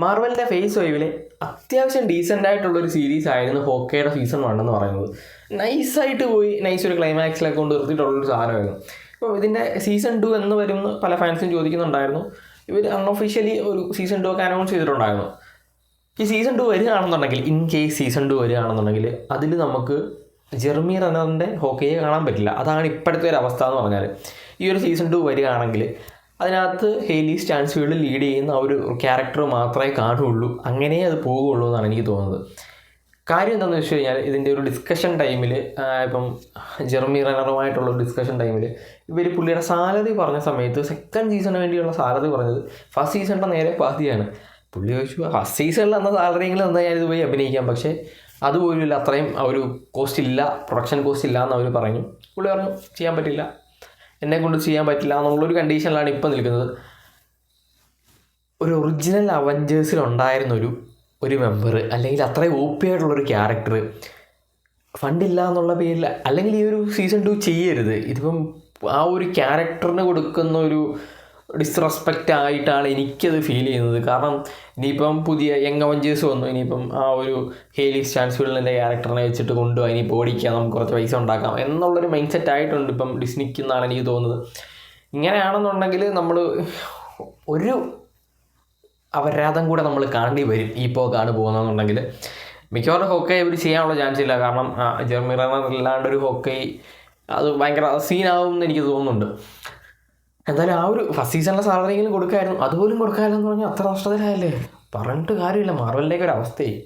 മാർവലിൻ്റെ face 5 അത്യാവശ്യം decent ആയിട്ടുള്ളൊരു series ആയിരുന്നു ഹോക്കയുടെ സീസൺ 1 എന്ന് പറയുന്നത്. നൈസായിട്ട് പോയി ഒരു ക്ലൈമാക്സിലൊക്കെ കൊണ്ട് നിർത്തിയിട്ടുള്ളൊരു സാധനമായിരുന്നു. ഇപ്പോൾ ഇതിൻ്റെ സീസൺ 2 എന്ന് വരുമെന്ന് പല ഫാൻസും ചോദിക്കുന്നുണ്ടായിരുന്നു. ഇവർ അൺഒഫീഷ്യലി ഒരു സീസൺ 2 ഒക്കെ അനൗൺസ് ചെയ്തിട്ടുണ്ടായിരുന്നു. ഈ സീസൺ 2 വരികയാണെന്നുണ്ടെങ്കിൽ, ഇൻ കേസ് സീസൺ 2 വരികയാണെന്നുണ്ടെങ്കിൽ അതിൽ നമുക്ക് ജെർമി റെനറിൻ്റെ ഹോക്കയെ കാണാൻ പറ്റില്ല. അതാണ് ഇപ്പോഴത്തെ ഒരു അവസ്ഥ എന്ന് പറഞ്ഞാൽ. ഈ ഒരു സീസൺ 2 വരികയാണെങ്കിൽ അതിനകത്ത് ഹെയ്ലി സ്റ്റാൻസ്ഫീൽഡ് ലീഡ് ചെയ്യുന്ന ഒരു ക്യാരക്ടർ മാത്രമേ കാണുകയുള്ളൂ. അങ്ങനെ അത് പോകുള്ളൂ എന്നാണ് എനിക്ക് തോന്നുന്നത്. കാര്യം എന്താണെന്ന് വെച്ച് കഴിഞ്ഞാൽ, ഇതിൻ്റെ ഒരു ഡിസ്കഷൻ ടൈമിൽ, ഇപ്പം ജെർമി റെനറുമായിട്ടുള്ള ഡിസ്കഷൻ ടൈമിൽ ഇവർ പുള്ളിയുടെ സാലറി പറഞ്ഞ സമയത്ത് സെക്കൻഡ് സീസണിന് വേണ്ടിയുള്ള സാലറി പറഞ്ഞത് ഫസ്റ്റ് സീസണിൻ്റെ നേരെ പാതിയാണ്. പുള്ളി ചോദിച്ചു, ഫസ്റ്റ് സീസണിൽ തന്ന സാലറിയെങ്കിലും തന്നാൽ ഞാനിത് പോയി അഭിനയിക്കാം, പക്ഷേ അതുപോലും ഇല്ല, അത്രയും ഒരു കോസ്റ്റ് ഇല്ല, പ്രൊഡക്ഷൻ കോസ്റ്റ് ഇല്ല എന്ന് അവർ പറഞ്ഞു. പുള്ളി പറഞ്ഞു ചെയ്യാൻ പറ്റില്ല, എന്നെക്കൊണ്ട് ചെയ്യാൻ പറ്റില്ല എന്നുള്ളൊരു കണ്ടീഷനിലാണ് ഇപ്പം നിൽക്കുന്നത്. ഒരു ഒറിജിനൽ അവഞ്ചേഴ്സിലുണ്ടായിരുന്ന ഒരു മെമ്പർ, അല്ലെങ്കിൽ അത്രയും OP ആയിട്ടുള്ളൊരു ക്യാരക്ടർ ഫണ്ടില്ല എന്നുള്ള പേരിൽ, അല്ലെങ്കിൽ ഈ ഒരു സീസൺ 2 ചെയ്യരുത്. ഇതിപ്പം ആ ഒരു ക്യാരക്ടറിന് കൊടുക്കുന്ന ഒരു ഡിസ്റെസ്പെക്റ്റ് ആയിട്ടാണ് എനിക്കത് ഫീൽ ചെയ്യുന്നത്. കാരണം ഇനിയിപ്പം പുതിയ യങ് അവഞ്ചേഴ്സ് വന്നു, ഇനിയിപ്പം ആ ഒരു ഹെയ്ലി സ്റ്റാൻസ്ഫീൽഡിൻ്റെ ക്യാരക്ടറിനെ വെച്ചിട്ട് കൊണ്ടുപോയി ഇനിയിപ്പോൾ ഓടിക്കാം, നമുക്ക് കുറച്ച് പൈസ ഉണ്ടാക്കാം എന്നുള്ളൊരു മൈൻഡ് സെറ്റ് ആയിട്ടുണ്ട് ഇപ്പം ഡിസ്നിക്ക് എന്നാണ് എനിക്ക് തോന്നുന്നത്. ഇങ്ങനെയാണെന്നുണ്ടെങ്കിൽ നമ്മൾ ഒരു അപരാധം കൂടെ നമ്മൾ കാണേണ്ടി വരും ഈ പോക്കാണ് പോകുന്നതെന്നുണ്ടെങ്കിൽ. മിക്കവാറും ഹോക്കൈ ഇവർ ചെയ്യാനുള്ള ചാൻസ് ഇല്ല. കാരണം ജെർമി റെനർ ഇല്ലാണ്ടൊരു ഹോക്കൈ അത് ഭയങ്കര സീനാവും എന്ന് എനിക്ക് തോന്നുന്നുണ്ട്. എന്തായാലും ആ ഒരു ഫസ്റ്റ് സീസണിലെ സാലറിയെങ്കിലും കൊടുക്കായിരുന്നു, അതുപോലും കൊടുക്കാമല്ലോ എന്ന് പറഞ്ഞാൽ അത്ര നഷ്ടത്തിലായല്ലേ. പറഞ്ഞിട്ട് കാര്യമില്ല മാർവലിൻ്റെയൊക്കെ ഒരു അവസ്ഥയെ.